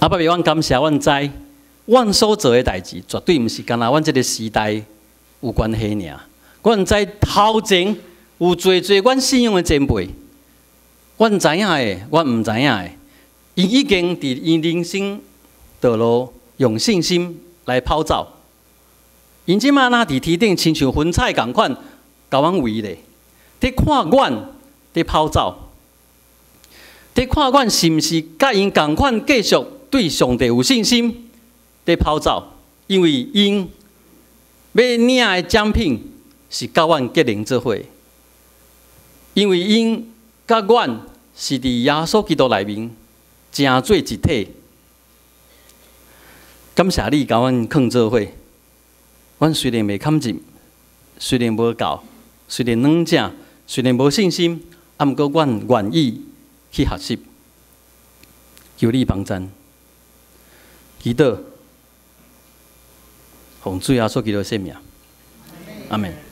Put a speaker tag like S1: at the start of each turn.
S1: 阿爸，阮感谢，阮知，阮所做的代志，绝对毋是干那阮这个时代有关系尔。阮知头前有侪阮信仰的前辈，阮知影的，阮毋知影的，伊已经伫因人生道路用信心来跑走。因即马若伫天顶，亲像云彩共款，甲阮围咧，伫看阮伫跑走，伫看阮是毋是甲因共款继续对上帝有信心伫跑走，因为因要领的奖品是甲阮结连做伙，因为因甲阮是伫耶稣基督内面成做一体。感谢你甲阮囥做伙。阮虽然袂堪入，虽然无够，虽然软正，虽然无信心，啊，毋过阮愿意去学习，求你帮赞。祈祷，奉主耶稣基督的圣名，阿门。